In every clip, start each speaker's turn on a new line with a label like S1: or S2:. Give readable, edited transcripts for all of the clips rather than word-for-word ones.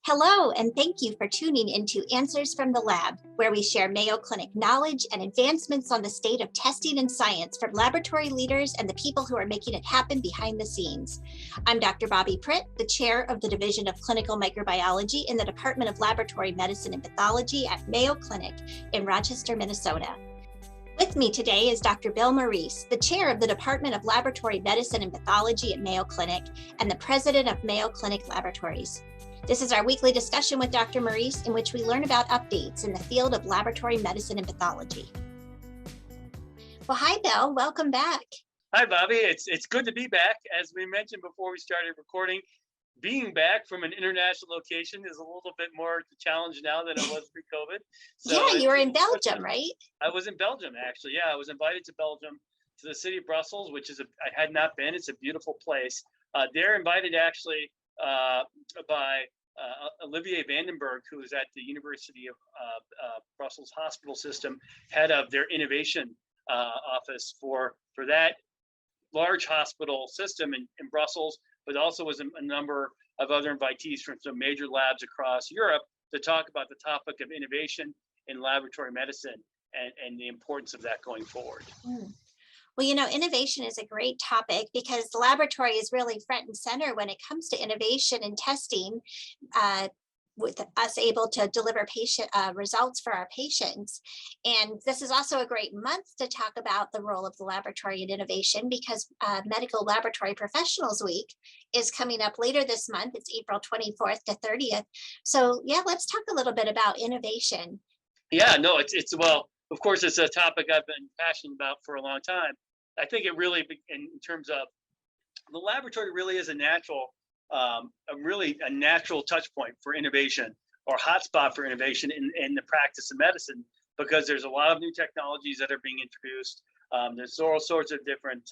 S1: Hello, and thank you for tuning into Answers from the Lab, where we share Mayo Clinic knowledge and advancements on the state of testing and science from laboratory leaders and the people who are making it happen behind the scenes. I'm Dr. Bobbi Pritt, the chair of the Division of Clinical Microbiology in the Department of Laboratory Medicine and Pathology at Mayo Clinic in Rochester, Minnesota. With me today is Dr. Bill Morice, the chair of the Department of Laboratory Medicine and Pathology at Mayo Clinic and the president of Mayo Clinic Laboratories. This is our weekly discussion with Dr. Morice, in which we learn about updates in the field of laboratory medicine and pathology. Well, hi, Bill. Welcome back.
S2: Hi, Bobbi. It's good to be back. As we mentioned before we started recording, being back from an international location is a little bit more the challenge now than it was pre-COVID.
S1: So yeah, you were in Belgium, right?
S2: I was in Belgium, actually. Yeah, I was invited to Belgium, to the city of Brussels, which is I had not been. It's a beautiful place. They're invited actually by Olivier Vandenberg, who is at the University of Brussels Hospital System, head of their innovation office for that large hospital system in Brussels, but also was a number of other invitees from some major labs across Europe to talk about the topic of innovation in laboratory medicine and the importance of that going forward.
S1: Well, you know, innovation is a great topic because the laboratory is really front and center when it comes to innovation and testing, with us able to deliver patient results for our patients. And this is also a great month to talk about the role of the laboratory in innovation because Medical Laboratory Professionals Week is coming up later this month. It's April 24th to 30th. So yeah, let's talk a little bit about innovation.
S2: Yeah, no, well, of course, it's a topic I've been passionate about for a long time. I think it really, in terms of the laboratory, really is a natural touch point for innovation or hotspot for innovation in the practice of medicine, because there's a lot of new technologies that are being introduced. There's all sorts of different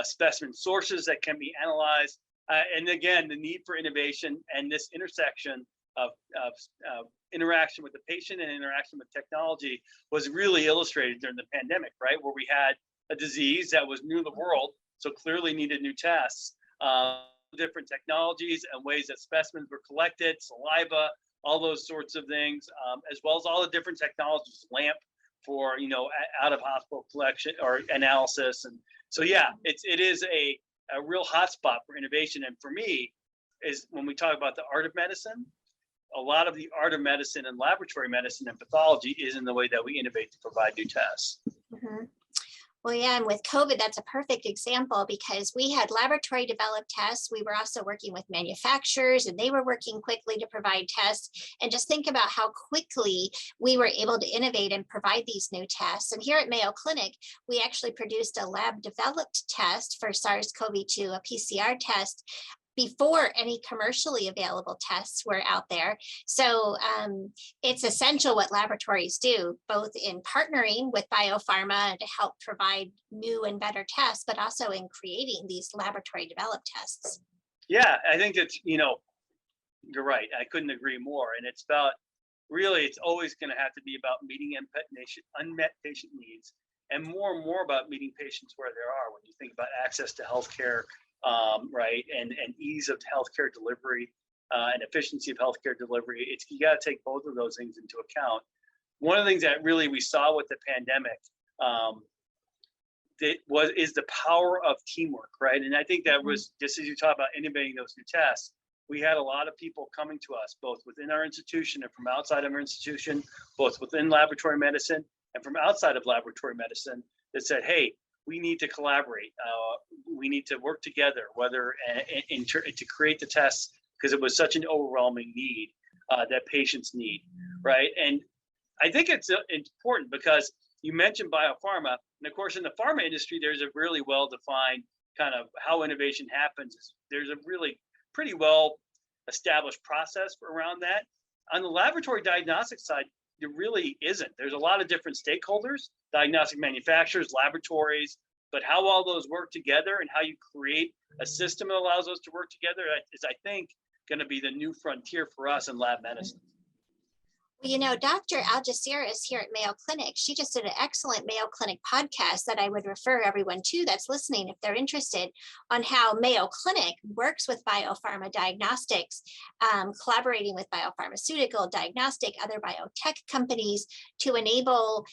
S2: specimen sources that can be analyzed. And again, the need for innovation and this intersection of interaction with the patient and interaction with technology was really illustrated during the pandemic, right? Where we had a disease that was new to the world, so clearly needed new tests, different technologies and ways that specimens were collected, saliva, all those sorts of things, as well as all the different technologies, LAMP for, out of hospital collection or analysis. And so, yeah, it is a real hotspot for innovation. And for me, is when we talk about the art of medicine, a lot of the art of medicine and laboratory medicine and pathology is in the way that we innovate to provide new tests.
S1: Mm-hmm. Well, yeah, and with COVID, that's a perfect example because we had laboratory developed tests. We were also working with manufacturers and they were working quickly to provide tests. And just think about how quickly we were able to innovate and provide these new tests. And here at Mayo Clinic, we actually produced a lab developed test for SARS-CoV-2, a PCR test, before any commercially available tests were out there. So it's essential what laboratories do, both in partnering with biopharma to help provide new and better tests, but also in creating these laboratory developed tests.
S2: Yeah, I think it's, you're right. I couldn't agree more. And it's about, really, it's always going to have to be about meeting unmet patient needs and more about meeting patients where they are. When you think about access to healthcare, right, and ease of healthcare delivery and efficiency of healthcare delivery, you got to take both of those things into account. One of the things that really we saw with the pandemic is the power of teamwork, right? And I think that was, just as you talk about innovating those new tests, we had a lot of people coming to us, both within our institution and from outside of our institution, both within laboratory medicine and from outside of laboratory medicine, that said, hey, we need to collaborate. We need to work together, whether to create the tests, because it was such an overwhelming need that patients need, right? And I think it's important because you mentioned biopharma, and of course in the pharma industry, there's a really well-defined kind of how innovation happens. There's a really pretty well-established process around that. On the laboratory diagnostic side, there really isn't. There's a lot of different stakeholders, diagnostic manufacturers, laboratories, but how all those work together and how you create a system that allows those to work together is, I think, going to be the new frontier for us in lab medicine.
S1: Well, you know, Dr. Algeciras here at Mayo Clinic, she just did an excellent Mayo Clinic podcast that I would refer everyone to that's listening if they're interested, on how Mayo Clinic works with biopharma diagnostics, collaborating with biopharmaceutical, diagnostic, other biotech companies to enable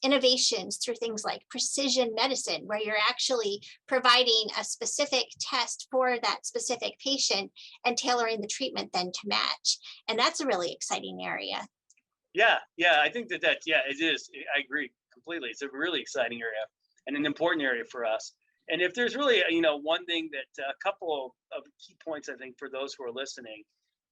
S1: innovations through things like precision medicine, where you're actually providing a specific test for that specific patient and tailoring the treatment then to match. And that's a really exciting area.
S2: Yeah, I think yeah, it is. I agree completely. It's a really exciting area and an important area for us. And if there's really, one thing that a couple of key points, I think, for those who are listening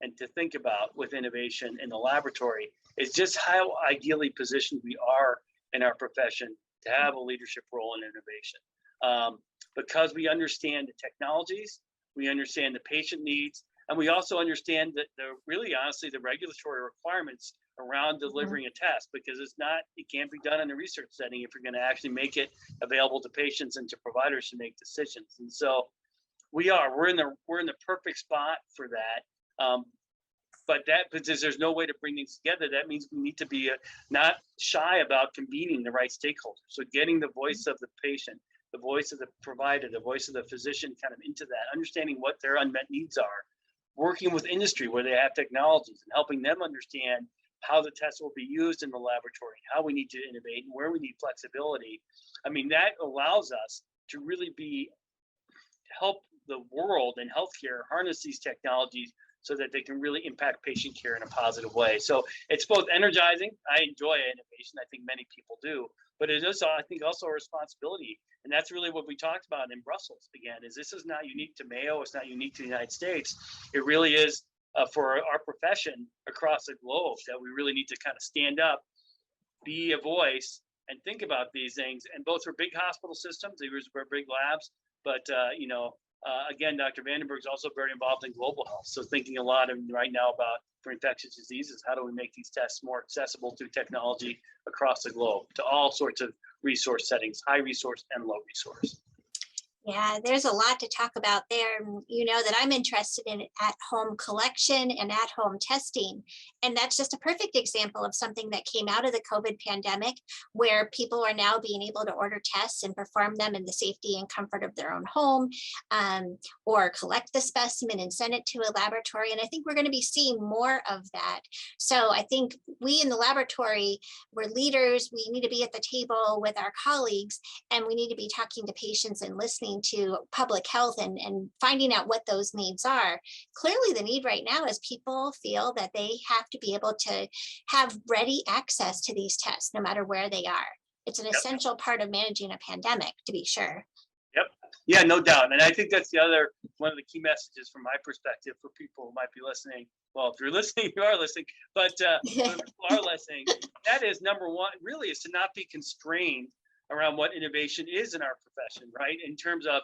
S2: and to think about with innovation in the laboratory is just how ideally positioned we are in our profession to have a leadership role in innovation. Because we understand the technologies, we understand the patient needs, and we also understand that really honestly the regulatory requirements around delivering a test, because it can't be done in a research setting if you're going to actually make it available to patients and to providers to make decisions. And so we're in the perfect spot for that. But because there's no way to bring things together, that means we need to be not shy about convening the right stakeholders. So getting the voice of the patient, the voice of the provider, the voice of the physician kind of into that, understanding what their unmet needs are, working with industry where they have technologies and helping them understand how the test will be used in the laboratory, how we need to innovate and where we need flexibility. I mean, that allows us to really help the world and healthcare harness these technologies so that they can really impact patient care in a positive way. So it's both energizing. I enjoy innovation. I think many people do, but it is, I think, also a responsibility. And that's really what we talked about in Brussels again, is this is not unique to Mayo. It's not unique to the United States. It really is for our profession across the globe that we really need to kind of stand up, be a voice, and think about these things. And both for big hospital systems, these are big labs, but again, Dr. Vandenberg is also very involved in global health. So thinking a lot right now about for infectious diseases, how do we make these tests more accessible through technology across the globe to all sorts of resource settings, high resource and low resource.
S1: Yeah, there's a lot to talk about there. You know that I'm interested in at-home collection and at-home testing. And that's just a perfect example of something that came out of the COVID pandemic, where people are now being able to order tests and perform them in the safety and comfort of their own home, or collect the specimen and send it to a laboratory. And I think we're going to be seeing more of that. So I think we in the laboratory, we're leaders. We need to be at the table with our colleagues, and we need to be talking to patients and listening to public health and finding out what those needs are. Clearly, the need right now is people feel that they have to be able to have ready access to these tests, no matter where they are. It's an essential part of managing a pandemic, to be sure.
S2: Yep. Yeah, no doubt. And I think that's one of the key messages from my perspective for people who might be listening. Well, if you're listening, you are listening, but if people are listening, that is number one, really, is to not be constrained around what innovation is in our profession, right? In terms of,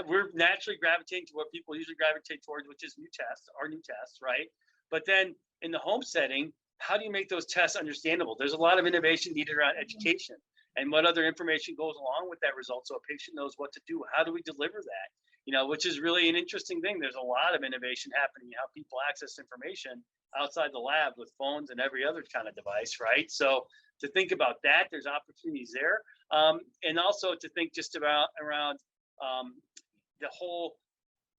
S2: we're naturally gravitating to what people usually gravitate towards, which is new tests, right? But then in the home setting, how do you make those tests understandable? There's a lot of innovation needed around education and what other information goes along with that result so a patient knows what to do. How do we deliver that? Which is really an interesting thing. There's a lot of innovation happening in how people access information outside the lab with phones and every other kind of device, right? So to think about that, there's opportunities there. And also to think just around the whole,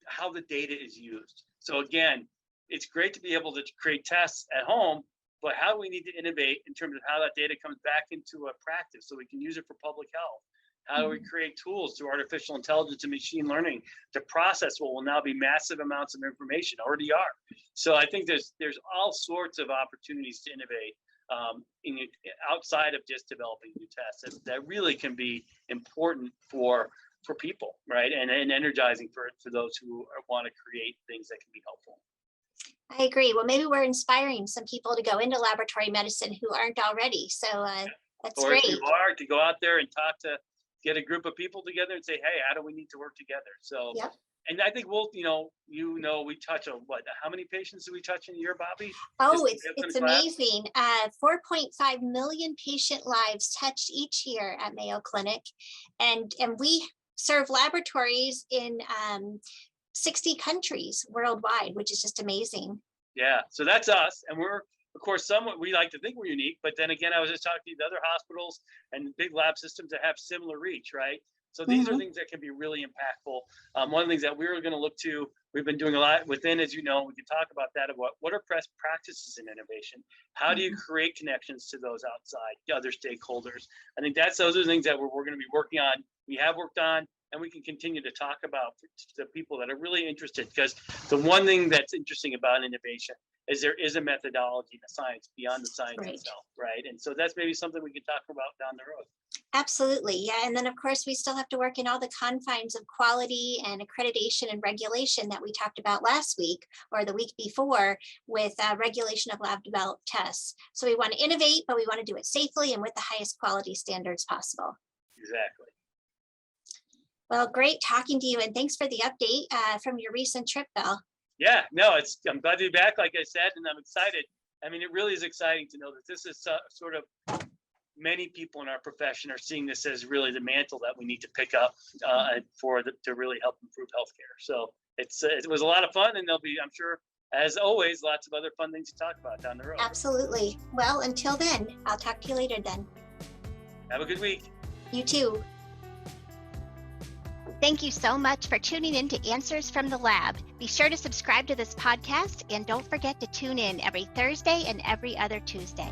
S2: how the data is used. So again, it's great to be able to create tests at home, but how do we need to innovate in terms of how that data comes back into a practice so we can use it for public health? How do we create tools through artificial intelligence and machine learning to process what will now be massive amounts of information, already are. So I think there's all sorts of opportunities to innovate outside of just developing new tests that really can be important for people, right? And energizing for those who want to create things that can be helpful.
S1: I agree. Well, maybe we're inspiring some people to go into laboratory medicine who aren't already. So that's great.
S2: Or if you are, to go out there and get a group of people together and say, hey, how do we need to work together? So,
S1: yep.
S2: And I think we touch on how many patients do we touch in a year, Bobbi?
S1: Oh, it's amazing. 4.5 million patient lives touched each year at Mayo Clinic. And we serve laboratories in 60 countries worldwide, which is just amazing.
S2: Yeah, so that's us. And we're Of course, we like to think we're unique, but then again, I was just talking to other hospitals and big lab systems that have similar reach, right? So these are things that can be really impactful. One of the things that we're going to look to, we've been doing a lot within, as you know, we can talk about that, about what are best practices in innovation? How do you create connections to those outside, other stakeholders? I think those are the things that we're going to be working on, we have worked on, and we can continue to talk about to the people that are really interested. Because the one thing that's interesting about innovation is there is a methodology and a science beyond the science itself, right? And so that's maybe something we can talk about down the road.
S1: Absolutely. Yeah. And then, of course, we still have to work in all the confines of quality and accreditation and regulation that we talked about last week or the week before with regulation of lab developed tests. So we want to innovate, but we want to do it safely and with the highest quality standards possible.
S2: Exactly.
S1: Well, great talking to you. And thanks for the update from your recent trip, Bill.
S2: Yeah, no, I'm glad to be back, like I said, and I'm excited. I mean, it really is exciting to know that this is sort of many people in our profession are seeing this as really the mantle that we need to pick up to really help improve healthcare. So it was a lot of fun, and there'll be, I'm sure, as always, lots of other fun things to talk about down the road.
S1: Absolutely. Well, until then, I'll talk to you later then.
S2: Have a good week.
S1: You too. Thank you so much for tuning in to Answers from the Lab. Be sure to subscribe to this podcast and don't forget to tune in every Thursday and every other Tuesday.